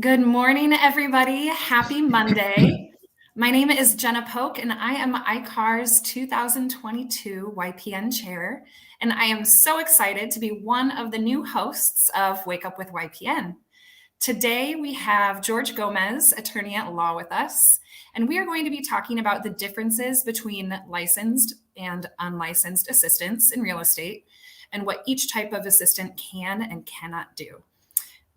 Good morning, everybody. Happy Monday. My name is Jenna Polk, and I am ICAR's 2022 YPN chair. And I am so excited to be one of the new hosts of Wake Up with YPN. Today, we have George Gomez, attorney at law, with us. And we are going to be talking about the differences between licensed and unlicensed assistants in real estate and what each type of assistant can and cannot do.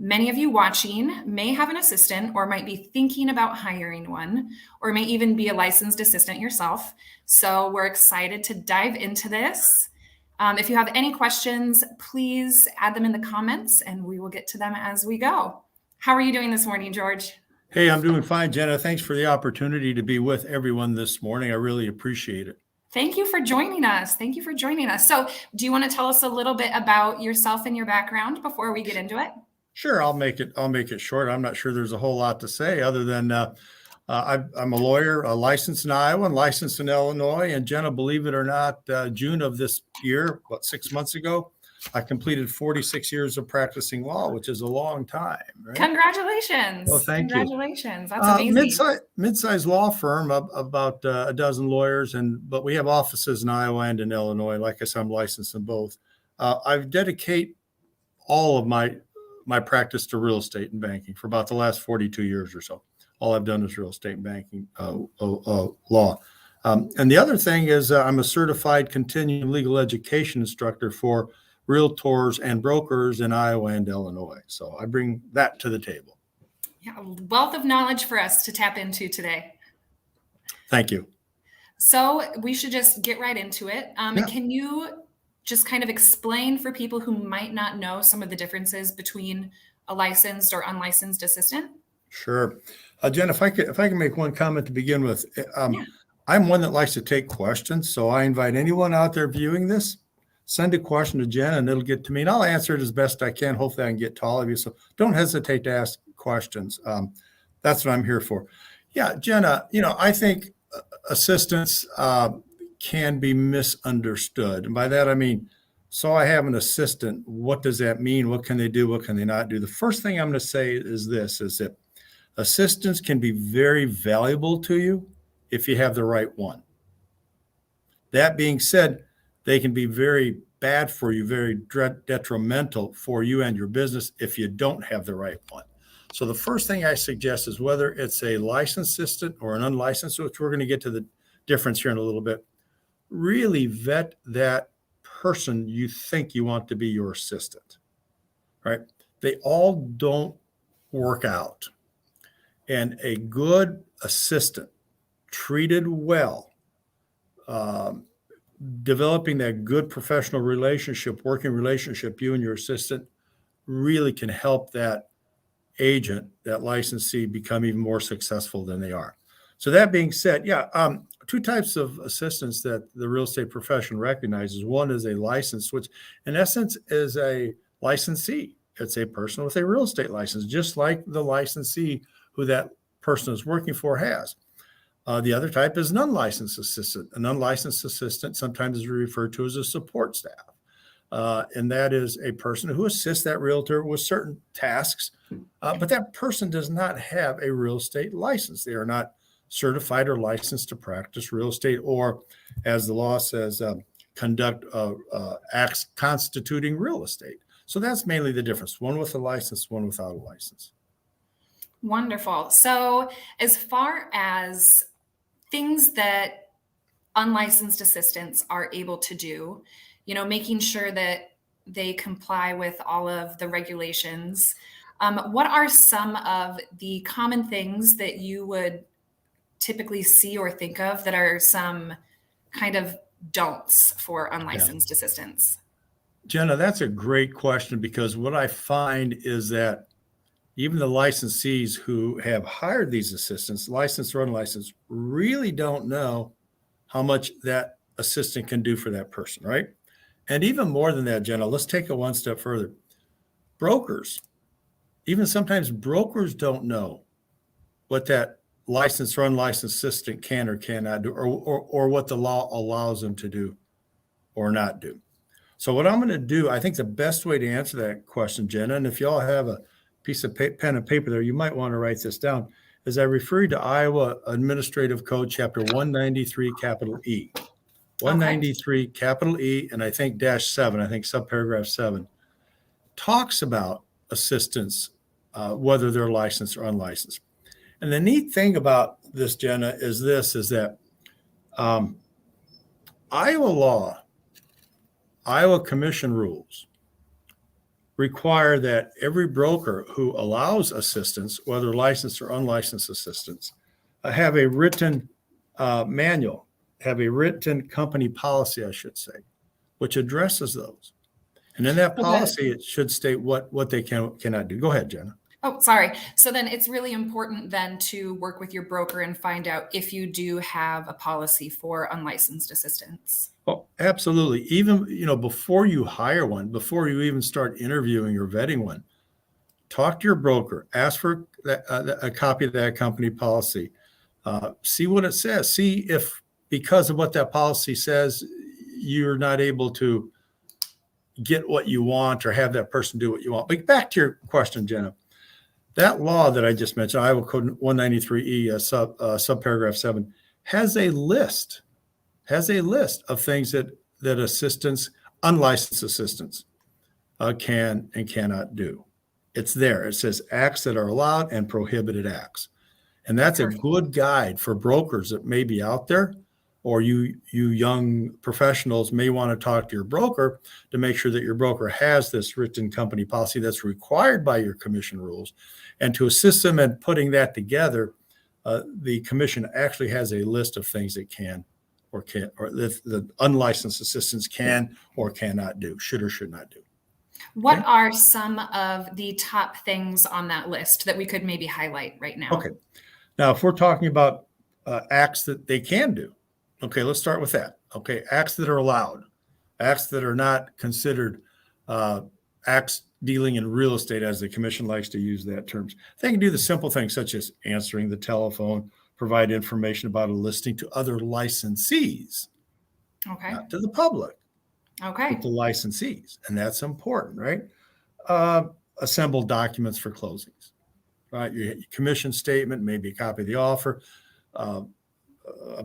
Many of you watching may have an assistant or might be thinking about hiring one, or may even be a licensed assistant yourself. So we're excited to dive into this. If you have any questions, please add them in the comments and we will get to them as we go. How are you doing this morning, George? Hey, I'm doing fine, Jenna. Thanks for the opportunity to be with everyone this morning. I really appreciate it. Thank you for joining us. So do you want to tell us a little bit about yourself and your background before we get into it? Sure, I'll make it short. I'm not sure there's a whole lot to say other than I'm a lawyer, licensed in Iowa and licensed in Illinois. And Jenna, believe it or not, June of this year, about 6 months ago, I completed 46 years of practicing law, which is a long time. Right? Congratulations. Well, thank you. Congratulations. That's amazing. Mid-sized law firm of about a dozen lawyers, but we have offices in Iowa and in Illinois. Like I said, I'm licensed in both. I dedicate all of my practice to real estate and banking for about the last 42 years or so. All I've done is real estate and banking law. And the other thing is I'm a certified continuing legal education instructor for realtors and brokers in Iowa and Illinois. So I bring that to the table. Yeah, a wealth of knowledge for us to tap into today. Thank you. So we should just get right into it. Yeah. Can you just kind of explain for people who might not know some of the differences between a licensed or unlicensed assistant? Sure. Jen, if I can make one comment to begin with, I'm one that likes to take questions. So I invite anyone out there viewing this, send a question to Jen and it'll get to me and I'll answer it as best I can. Hopefully I can get to all of you. So don't hesitate to ask questions. That's what I'm here for. Yeah, Jenna, I think assistants can be misunderstood. And by that, I mean, so I have an assistant. What does that mean? What can they do? What can they not do? The first thing I'm going to say is this, is that assistants can be very valuable to you if you have the right one. That being said, they can be very bad for you, very detrimental for you and your business if you don't have the right one. So the first thing I suggest is whether it's a licensed assistant or an unlicensed, which we're going to get to the difference here in a little bit, really vet that person you think you want to be your assistant, right? They all don't work out. And a good assistant, treated well, developing that good professional relationship, working relationship, you and your assistant, really can help that agent, that licensee, become even more successful than they are. So that being said, two types of assistants that the real estate profession recognizes. One is a license, which in essence is a licensee. It's a person with a real estate license, just like the licensee who that person is working for has. The other type is an unlicensed assistant. An unlicensed assistant sometimes is referred to as a support staff. And that is a person who assists that realtor with certain tasks, but that person does not have a real estate license. They are not certified or licensed to practice real estate, or as the law says, conduct acts constituting real estate. So that's mainly the difference. One with a license, one without a license. Wonderful. So as far as things that unlicensed assistants are able to do, making sure that they comply with all of the regulations, what are some of the common things that you would typically see or think of that are some kind of don'ts for unlicensed assistants? Jenna, that's a great question, because what I find is that even the licensees who have hired these assistants, licensed or unlicensed, really don't know how much that assistant can do for that person, right? And even more than that, Jenna, let's take it one step further. Brokers, even sometimes brokers don't know what that licensed or unlicensed assistant can or cannot do, or what the law allows them to do or not do. So what I'm going to do, I think the best way to answer that question, Jenna, and if y'all have a piece of pen and paper there, you might want to write this down, is I referred to Iowa Administrative Code Chapter 193, capital E. 193, capital E, and I think -7, I think subparagraph 7, talks about assistants, whether they're licensed or unlicensed. And the neat thing about this, Jenna, is that Iowa law, Iowa Commission rules require that every broker who allows assistance, whether licensed or unlicensed assistance, have a written manual, have a written company policy, I should say, which addresses those. And in that policy, it should state what they cannot do. Go ahead, Jenna. Oh, sorry. So then it's really important then to work with your broker and find out if you do have a policy for unlicensed assistants. Oh, absolutely. Even, before you hire one, before you even start interviewing or vetting one, talk to your broker, ask for a copy of that company policy, see what it says, see if because of what that policy says, you're not able to get what you want or have that person do what you want. But back to your question, Jenna, that law that I just mentioned, Iowa Code 193E, subparagraph 7, has a list of things that assistants, unlicensed assistants, can and cannot do. It's there. It says acts that are allowed and prohibited acts. And that's a good guide for brokers that may be out there, or you young professionals may want to talk to your broker to make sure that your broker has this written company policy that's required by your commission rules. And to assist them in putting that together, the commission actually has a list of things that can or can't, or the unlicensed assistants can or cannot do, should or should not do. What are some of the top things on that list that we could maybe highlight right now? Okay. Now, if we're talking about acts that they can do, okay, let's start with that. Okay, acts that are allowed, acts that are not considered acts dealing in real estate, as the commission likes to use that terms. They can do the simple things such as answering the telephone, provide information about a listing to other licensees, not to the public, but the licensees. And that's important, right? Assemble documents for closings, right? Your commission statement, maybe a copy of the offer, a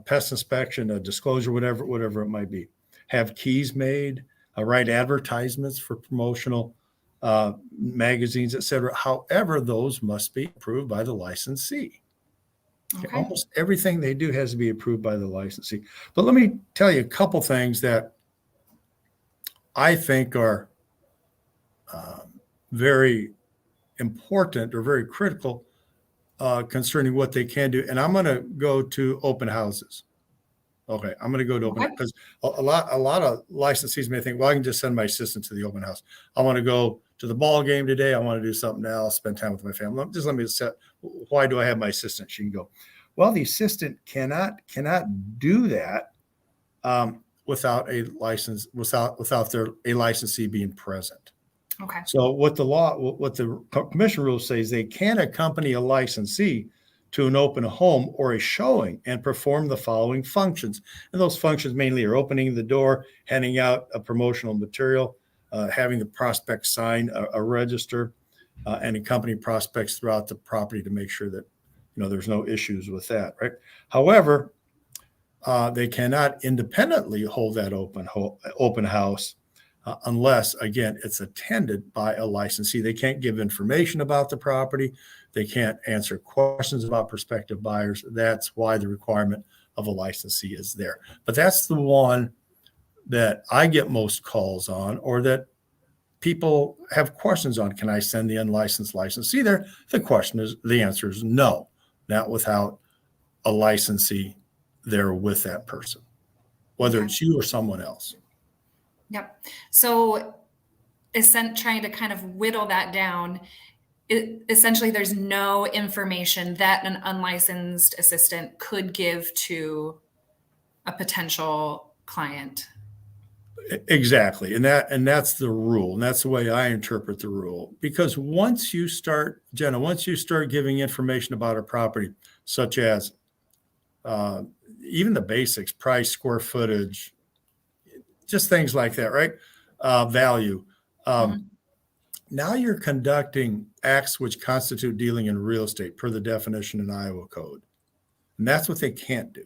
pest inspection, a disclosure, whatever it might be. Have keys made, write advertisements for promotional magazines, etc. However, those must be approved by the licensee. Okay. Almost everything they do has to be approved by the licensee. But let me tell you a couple things that I think are very important or very critical concerning what they can do. And I'm going to go to open houses. Okay, I'm going to go to open because a lot of licensees may think, well, I can just send my assistant to the open house. I want to go to the ball game today. I want to do something else, spend time with my family. Just let me set. Why do I have my assistant? She can go. Well, the assistant cannot do that without a license, without a licensee being present. Okay. So what the commission rules say is they can accompany a licensee to an open home or a showing and perform the following functions. And those functions mainly are opening the door, handing out a promotional material, having the prospect sign a register, and accompany prospects throughout the property to make sure that there's no issues with that, right? However, they cannot independently hold that open house unless, again, it's attended by a licensee. They can't give information about the property. They can't answer questions about prospective buyers. That's why the requirement of a licensee is there. But that's the one that I get most calls on, or that people have questions on. Can I send the unlicensed licensee there? The answer is no, not without a licensee there with that person, whether it's you or someone else. Yep. So trying to kind of whittle that down, essentially there's no information that an unlicensed assistant could give to a potential client. Exactly. And that's the rule. And that's the way I interpret the rule. Because once you start giving information about a property, such as even the basics, price, square footage, just things like that, right? Value. now you're conducting acts which constitute dealing in real estate per the definition in Iowa code. And that's what they can't do.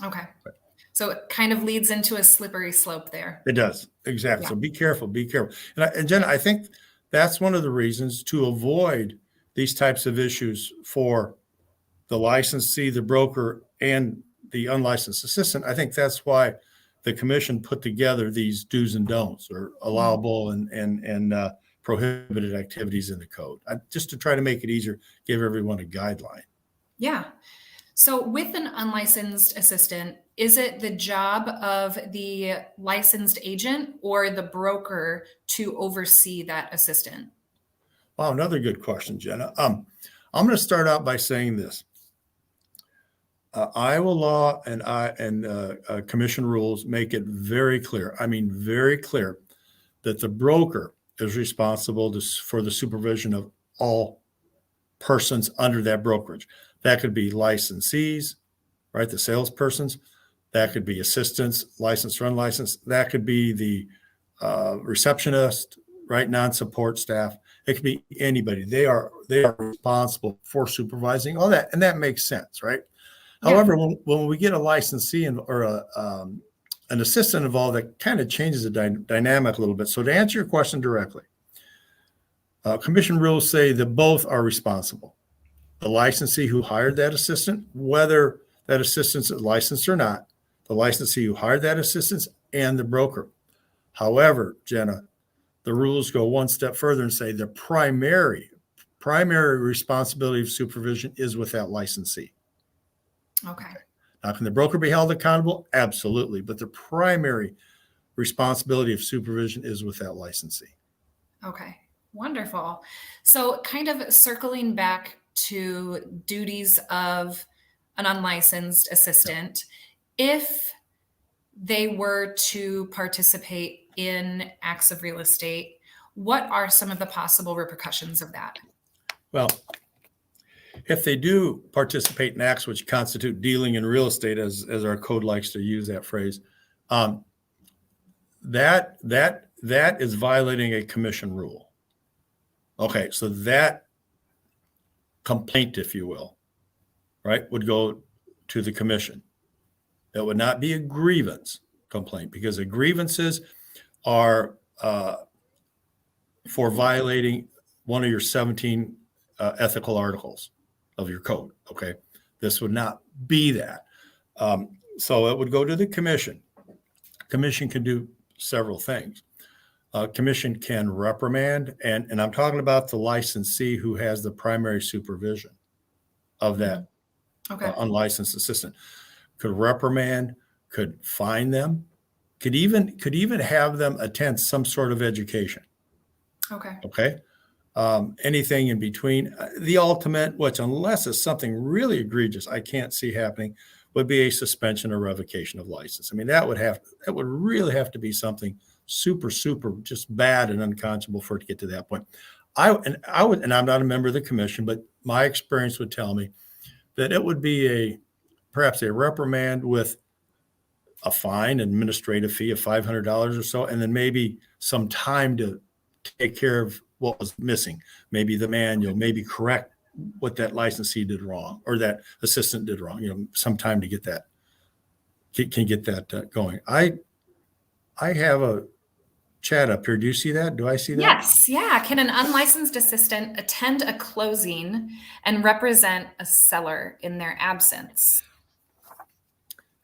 Okay. So it kind of leads into a slippery slope there. It does. Exactly. Yeah. So be careful, be careful. And Jen, I think that's one of the reasons to avoid these types of issues for the licensee, the broker, and the unlicensed assistant. I think that's why the commission put together these do's and don'ts, or allowable and prohibited activities in the code, just to try to make it easier, give everyone a guideline. Yeah. So with an unlicensed assistant, is it the job of the licensed agent or the broker to oversee that assistant? Wow, another good question, Jenna. I'm going to start out by saying this. Iowa law and commission rules make it very clear. I mean, very clear that the broker is responsible for the supervision of all persons under that brokerage. That could be licensees, right? The salespersons. That could be assistants, licensed or unlicensed. That could be the receptionist, right? Non-support staff. It could be anybody. They are responsible for supervising all that, and that makes sense, right? Yeah. However, when we get a licensee or an assistant involved, that kind of changes the dynamic a little bit. So to answer your question directly, commission rules say that both are responsible. The licensee who hired that assistant, whether that assistant's licensed or not, the licensee who hired that assistant, and the broker. However, Jenna, the rules go one step further and say the primary responsibility of supervision is with that licensee. Okay. Now, can the broker be held accountable? Absolutely. But the primary responsibility of supervision is with that licensee. Okay. Wonderful. So kind of circling back to duties of an unlicensed assistant, if they were to participate in acts of real estate, what are some of the possible repercussions of that? Well, if they do participate in acts which constitute dealing in real estate, as our code likes to use that phrase, that is violating a commission rule. Okay, so that complaint, if you will, right, would go to the commission. That would not be a grievance complaint, because the grievances are for violating one of your 17 ethical articles of your code. Okay, this would not be that. So it would go to the commission. Commission can do several things. Commission can reprimand, and I'm talking about the licensee who has the primary supervision of that unlicensed assistant. Could reprimand, could fine them, could even have them attend some sort of education. Okay. Anything in between. The ultimate, which unless it's something really egregious, I can't see happening, would be a suspension or revocation of license. I mean, that would really have to be something super just bad and unconscionable for it to get to that point. I'm not a member of the commission, but my experience would tell me that it would be perhaps a reprimand with a fine, administrative fee of $500 or so, and then maybe some time to take care of what was missing, maybe the manual, maybe correct what that licensee did wrong or that assistant did wrong. Some time to get that going. I have a chat up here. Do you see that? Do I see that? Yes. Yeah. Can an unlicensed assistant attend a closing and represent a seller in their absence?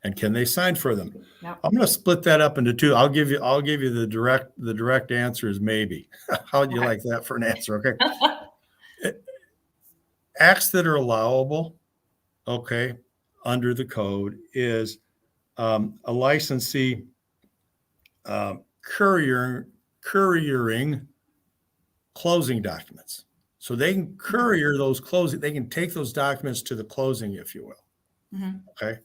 And can they sign for them? Yep. I'm going to split that up into two. I'll give you the direct answer is maybe. How would you like that for an answer? Okay. Acts that are allowable, okay, under the code is a licensee couriering closing documents. So they can courier those closing. They can take those documents to the closing, if you will. Mm-hmm. Okay.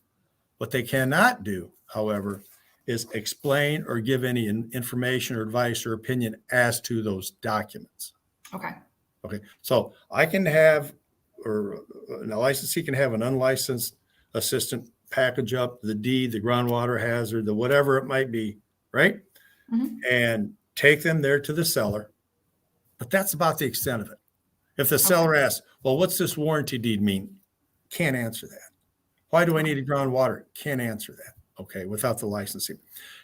What they cannot do, however, is explain or give any information or advice or opinion as to those documents. Okay. So I can have, or a licensee can have an unlicensed assistant package up the deed, the groundwater hazard, the whatever it might be, right? Mm-hmm. And take them there to the seller but that's about the extent of it. If the seller asks, well, what's this warranty deed mean? Can't answer that. Why do I need a groundwater? Can't answer that. Okay, without the licensing.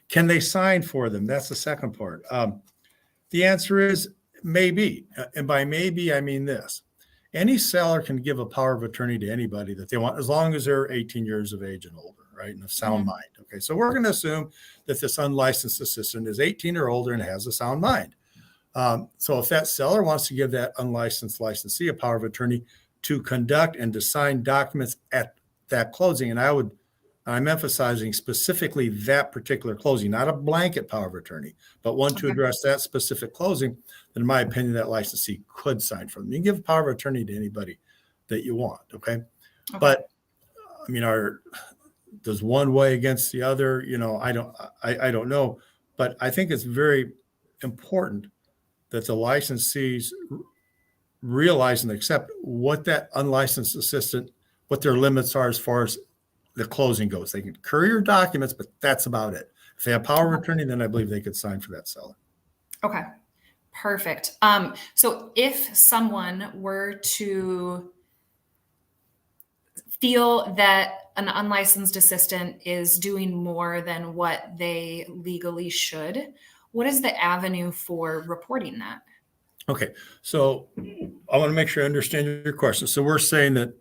Can they sign for them? That's the second part. The answer is maybe. And by maybe, I mean this. Any seller can give a power of attorney to anybody that they want, as long as they're 18 years of age and older, right? And of sound mind. Okay, so we're going to assume that this unlicensed assistant is 18 or older and has a sound mind. So if that seller wants to give that unlicensed licensee a power of attorney to conduct and to sign documents at that closing, and I'm emphasizing specifically that particular closing, not a blanket power of attorney, but one to address that specific closing, then in my opinion, that licensee could sign for them. You can give power of attorney to anybody that you want, okay? But I mean, does one weigh against the other? You know, I don't know, but I think it's very important that the licensees realize and accept what that unlicensed assistant, what their limits are as far as the closing goes. They can courier documents, but that's about it. If they have power of attorney, then I believe they could sign for that seller. Okay, perfect. So if someone were to feel that an unlicensed assistant is doing more than what they legally should, what is the avenue for reporting that? Okay, so I want to make sure I understand your question. So we're saying that,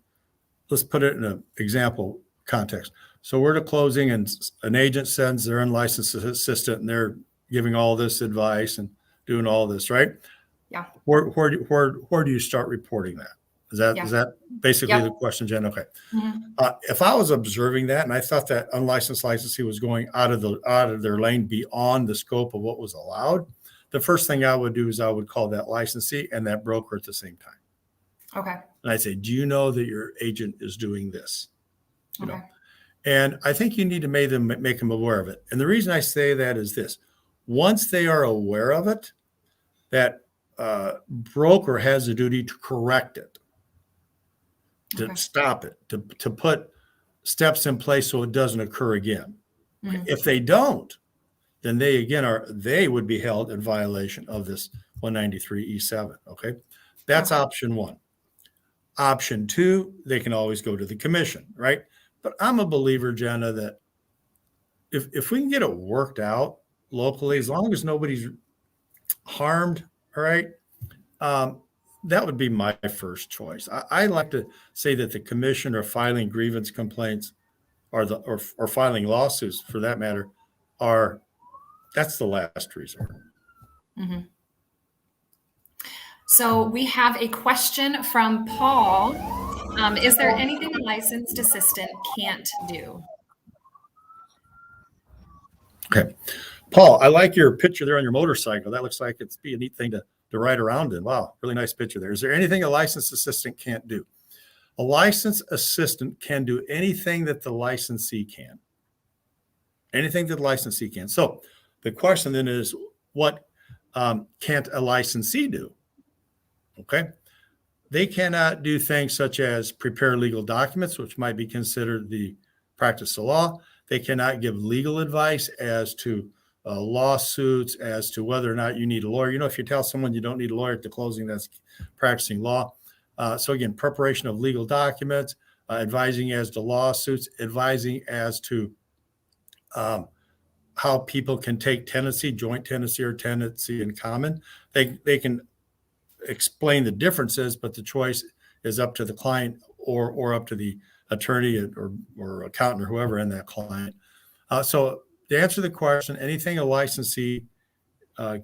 let's put it in an example context. So we're to closing and an agent sends their unlicensed assistant and they're giving all this advice and doing all this, right? Yeah. Where do you start reporting that? Is that basically the question, Jen? Okay. If I was observing that and I thought that unlicensed licensee was going out of their lane beyond the scope of what was allowed, the first thing I would do is I would call that licensee and that broker at the same time. Okay. And I'd say, do you know that your agent is doing this? You Okay. know, and I think you need to make them aware of it. And the reason I say that is this: once they are aware of it, that broker has a duty to correct it, to stop it, to put steps in place so it doesn't occur again. If they don't, then they would be held in violation of this 193E7. Okay, that's option one. Option two, they can always go to the commission, right? But I'm a believer, Jenna, that if we can get it worked out locally, as long as nobody's harmed, all right, that would be my first choice. I like to say that the commission or filing grievance complaints or filing lawsuits, for that matter, that's the last resort. So we have a question from Paul. Is there anything a licensed assistant can't do? Okay. Paul, I like your picture there on your motorcycle. That looks like it'd be a neat thing to ride around in. Wow, really nice picture there. Is there anything a licensed assistant can't do? A licensed assistant can do anything that the licensee can. Anything that the licensee can. So the question then is, what can't a licensee do? Okay. They cannot do things such as prepare legal documents, which might be considered the practice of law. They cannot give legal advice as to lawsuits, as to whether or not you need a lawyer. You know, if you tell someone you don't need a lawyer at the closing, that's practicing law. So again, preparation of legal documents, advising as to lawsuits, advising as to how people can take tenancy, joint tenancy, or tenancy in common. They can explain the differences, but the choice is up to the client or up to the attorney or accountant or whoever in that client. So to answer the question, anything a licensee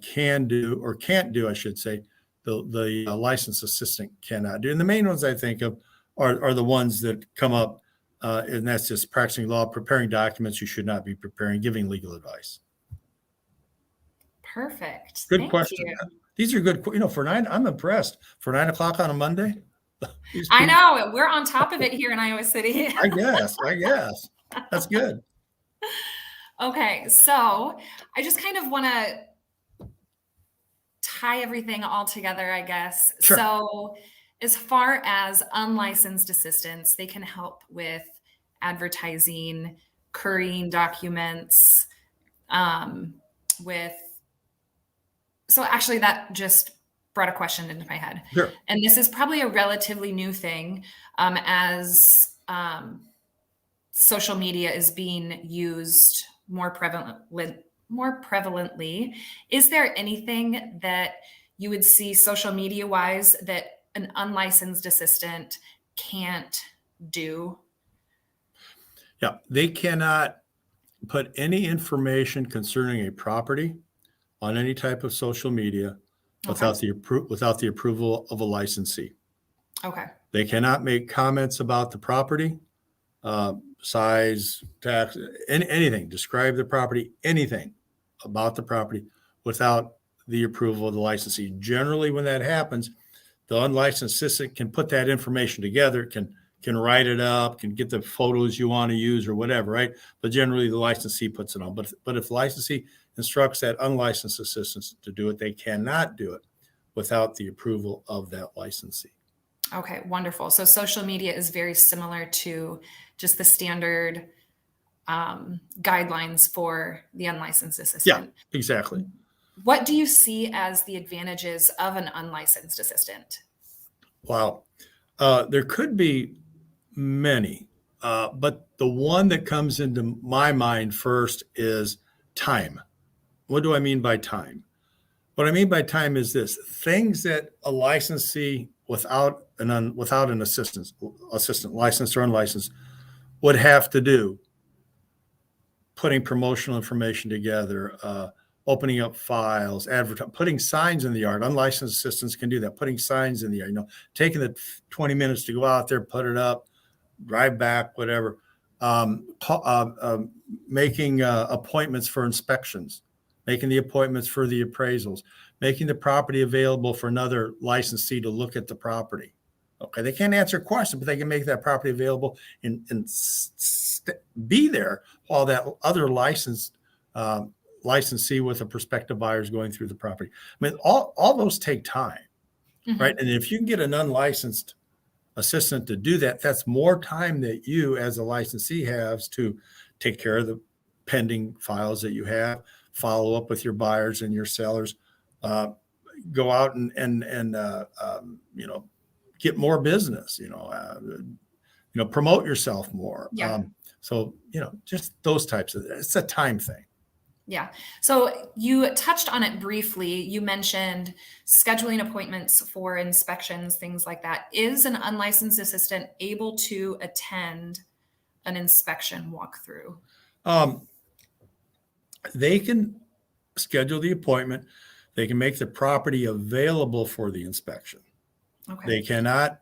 can do or can't do, I should say, the licensed assistant cannot do. And the main ones I think of are the ones that come up, and that's just practicing law, preparing documents you should not be preparing, giving legal advice. Perfect. Good question. These are good. You know, for 9, I'm impressed. For 9 o'clock on a Monday. I know we're on top of it here in Iowa City. I guess. That's good. Okay, so I just kind of want to tie everything all together, I guess. Sure. So as far as unlicensed assistants, they can help with advertising, currying documents, so actually that just brought a question into my head. Sure. And this is probably a relatively new thing, as social media is being used more prevalently. Is there anything that you would see social media wise that an unlicensed assistant can't do? Yeah, they cannot put any information concerning a property on any type of social media Okay. without the approval of a licensee. Okay. They cannot make comments about the property, size, tax, anything, describe the property, anything about the property without the approval of the licensee. Generally, when that happens, the unlicensed assistant can put that information together, can write it up, can get the photos you want to use or whatever, right? But generally, the licensee puts it on. But if the licensee instructs that unlicensed assistant to do it, they cannot do it without the approval of that licensee. Okay, wonderful. So social media is very similar to just the standard guidelines for the unlicensed assistant. Yeah, exactly. What do you see as the advantages of an unlicensed assistant? Wow. There could be many, but the one that comes into my mind first is time. What do I mean by time? What I mean by time is this: things that a licensee without an assistant, licensed or unlicensed, would have to do. Putting promotional information together, opening up files, putting signs in the yard. Unlicensed assistants can do that. Putting signs in the yard, taking the 20 minutes to go out there, put it up, drive back, whatever. Making appointments for inspections, making the appointments for the appraisals, making the property available for another licensee to look at the property. Okay, they can't answer questions, but they can make that property available and be there while that other licensee with a prospective buyer is going through the property. I mean, all those take time, right? And if you can get an unlicensed assistant to do that, that's more time that you as a licensee has to take care of the pending files that you have, follow up with your buyers and your sellers, go out and get more business, promote yourself more. Yeah. So, just those types of, it's a time thing. Yeah. So you touched on it briefly. You mentioned scheduling appointments for inspections, things like that. Is an unlicensed assistant able to attend an inspection walkthrough? They can schedule the appointment. They can make the property available for the inspection. Okay. They cannot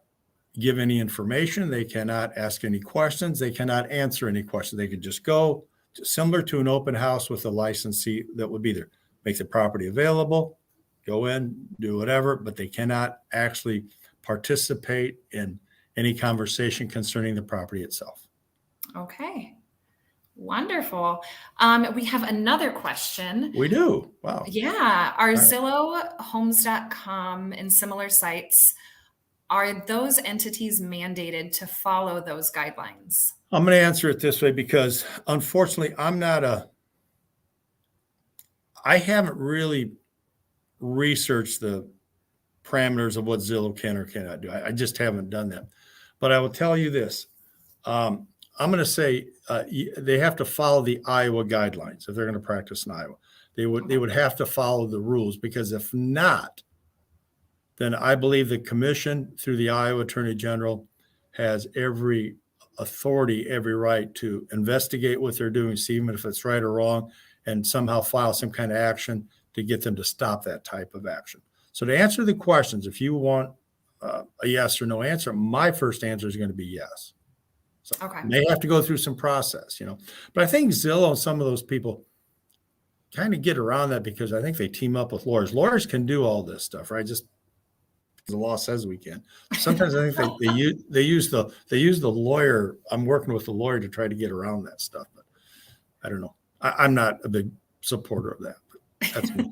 give any information. They cannot ask any questions. They cannot answer any questions. They could just go, similar to an open house with a licensee that would be there, make the property available, go in, do whatever, but they cannot actually participate in any conversation concerning the property itself. Okay. Wonderful. We have another question. We do. Wow. Yeah. Are Zillow, Homes.com, and similar sites, are those entities mandated to follow those guidelines? I'm going to answer it this way because unfortunately, I haven't really researched the parameters of what Zillow can or cannot do. I just haven't done that. But I will tell you this. I'm going to say they have to follow the Iowa guidelines if they're going to practice in Iowa. They would have to follow the rules, because if not, then I believe the commission through the Iowa Attorney General has every authority, every right to investigate what they're doing, see if it's right or wrong, and somehow file some kind of action to get them to stop that type of action. So to answer the questions, if you want a yes or no answer, my first answer is going to be yes. So okay. They have to go through some process, But I think Zillow and some of those people kind of get around that because I think they team up with lawyers. Lawyers can do all this stuff, right? Just because the law says we can. Sometimes I think they use the lawyer. I'm working with the lawyer to try to get around that stuff, but I don't know. I'm not a big supporter of that. But that's me.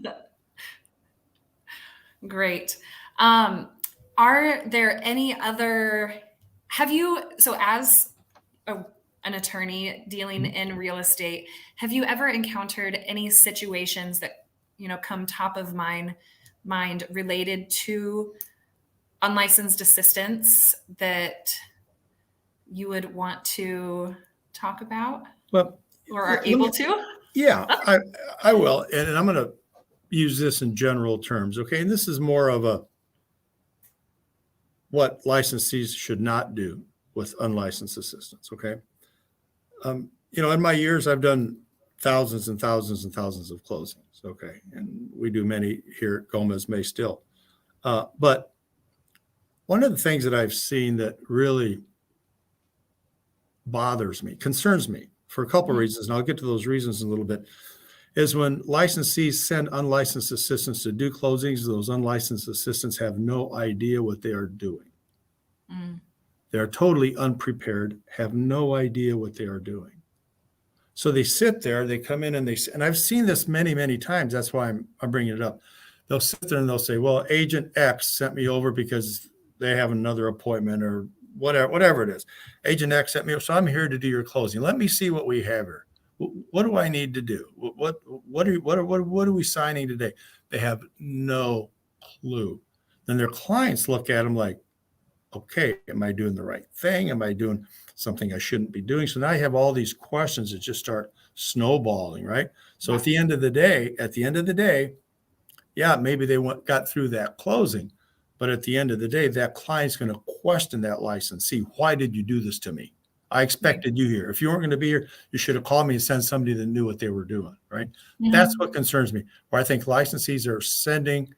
Great. Are there any other? As an attorney dealing in real estate, have you ever encountered any situations that come top of mind mind related to unlicensed assistants that you would want to talk about Well, or are able to? Yeah, I will. And I'm going to use this in general terms. Okay. And this is more of a what licensees should not do with unlicensed assistants. Okay. In my years, I've done thousands and thousands and thousands of closings. Okay. And we do many here at Gomez May still. But one of the things that I've seen that really bothers me, concerns me for a couple of reasons, and I'll get to those reasons in a little bit, is when licensees send unlicensed assistants to do closings, those unlicensed assistants have no idea what they are doing. They're totally unprepared, have no idea what they are doing. So they sit there, they come in and I've seen this many, many times. That's why I'm bringing it up. They'll sit there and they'll say, well, Agent X sent me over because they have another appointment or whatever it is. Agent X sent me, so I'm here to do your closing. Let me see what we have here. What do I need to do? What are we signing today? They have no clue. Then their clients look at them like, okay, am I doing the right thing? Am I doing something I shouldn't be doing? So now I have all these questions that just start snowballing, right? So at the end of the day, yeah, maybe they got through that closing, but at the end of the day, that client's going to question that licensee. Why did you do this to me? I expected you here. If you weren't going to be here, you should have called me and sent somebody that knew what they were doing, right? That's what concerns me. Where I think licensees are sending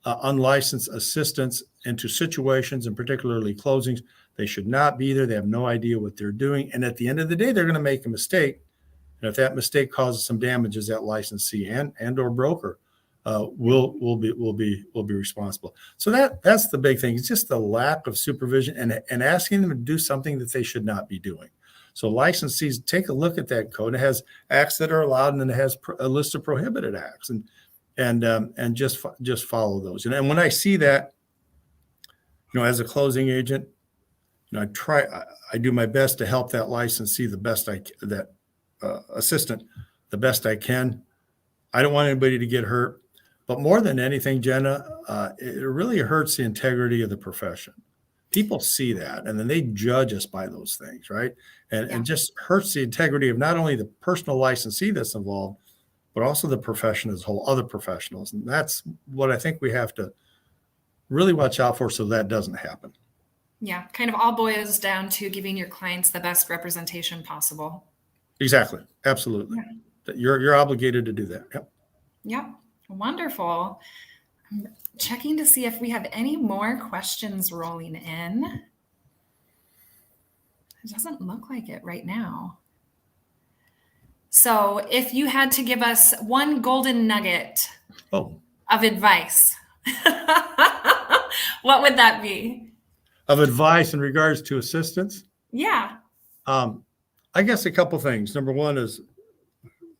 unlicensed assistants into situations, and particularly closings, they should not be there. They have no idea what they're doing. And at the end of the day, they're going to make a mistake. And if that mistake causes some damages, that licensee and or broker will be responsible. So that's the big thing. It's just the lack of supervision and asking them to do something that they should not be doing. So licensees, take a look at that code. It has acts that are allowed, and then it has a list of prohibited acts, and just follow those. And when I see that, as a closing agent, I do my best to help that licensee assistant the best I can. I don't want anybody to get hurt. But more than anything, Jenna, it really hurts the integrity of the profession. People see that, and then they judge us by those things, right? And just hurts the integrity of not only the personal licensee that's involved, but also the profession as a whole, other professionals. And that's what I think we have to really watch out for so that doesn't happen. Yeah, kind of all boils down to giving your clients the best representation possible. Exactly. Absolutely. Yeah. You're obligated to do that. Yep. Yep. Wonderful. I'm checking to see if we have any more questions rolling in. It doesn't look like it right now. So if you had to give us one golden nugget of advice, what would that be? Of advice in regards to assistance? Yeah. I guess a couple things. Number one is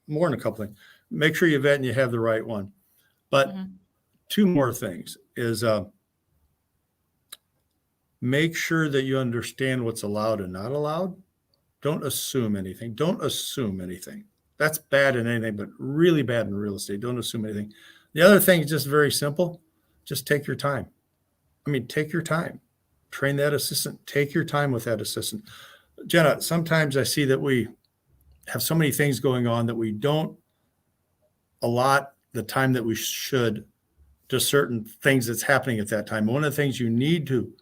more than a couple things. Make sure you vet and you have the right one. But two more things is make sure that you understand what's allowed and not allowed. Don't assume anything. That's bad in anything, but really bad in real estate. Don't assume anything. The other thing is just very simple. Just take your time. Take your time. Train that assistant. Take your time with that assistant. Jenna, sometimes I see that we have so many things going on that we don't allot the time that we should to certain things that's happening at that time. One of the things you need to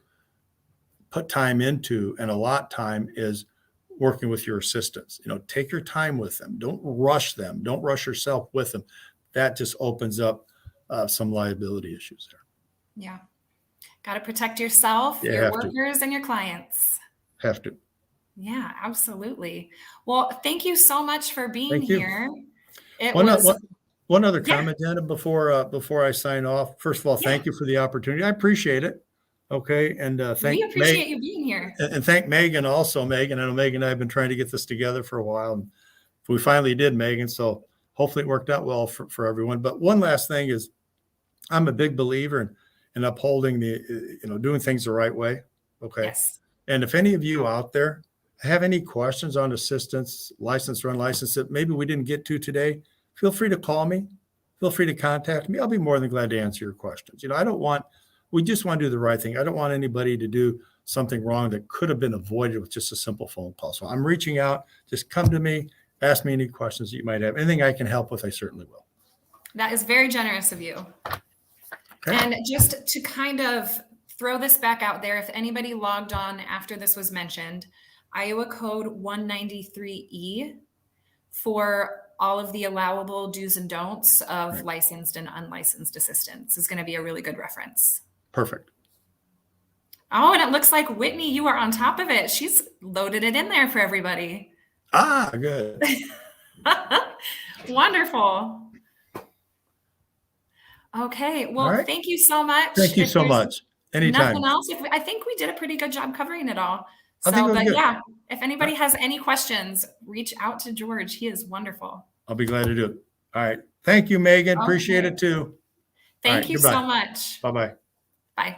put time into and allot time is working with your assistants. Take your time with them. Don't rush them. Don't rush yourself with them. That just opens up some liability issues there. Yeah. Got to protect yourself, your workers, and your clients. Have to. Yeah, absolutely. Well, thank you so much for being here. One other comment, Jenna, before I sign off. First of all, thank you for the opportunity. I appreciate it. Okay, and we appreciate you being here. And thank Megan also. Megan, I know Megan and I have been trying to get this together for a while, and we finally did, Megan. So hopefully it worked out well for everyone. But one last thing is, I'm a big believer in upholding doing things the right way. Okay. Yes. And if any of you out there have any questions on assistance, licensed or unlicensed, that maybe we didn't get to today, feel free to call me. feel free to contact me. I'll be more than glad to answer your questions. We just want to do the right thing. I don't want anybody to do something wrong that could have been avoided with just a simple phone call. So I'm reaching out. Just come to me, ask me any questions that you might have. Anything I can help with, I certainly will. That is very generous of you. Okay. And just to kind of throw this back out there, if anybody logged on after this was mentioned, Iowa Code 193E for all of the allowable do's and don'ts of licensed and unlicensed assistants is going to be a really good reference. Perfect. Oh, and it looks like Whitney, you are on top of it. She's loaded it in there for everybody. Ah, good. Wonderful. Okay. Well, Thank you so much. Thank you so much. Anytime. Nothing else. I think we did a pretty good job covering it all. So, good. Yeah, if anybody has any questions, reach out to George. He is wonderful. I'll be glad to do it. All right. Thank you, Megan. Okay. Appreciate it too. Thank you so much. Bye-bye. Bye.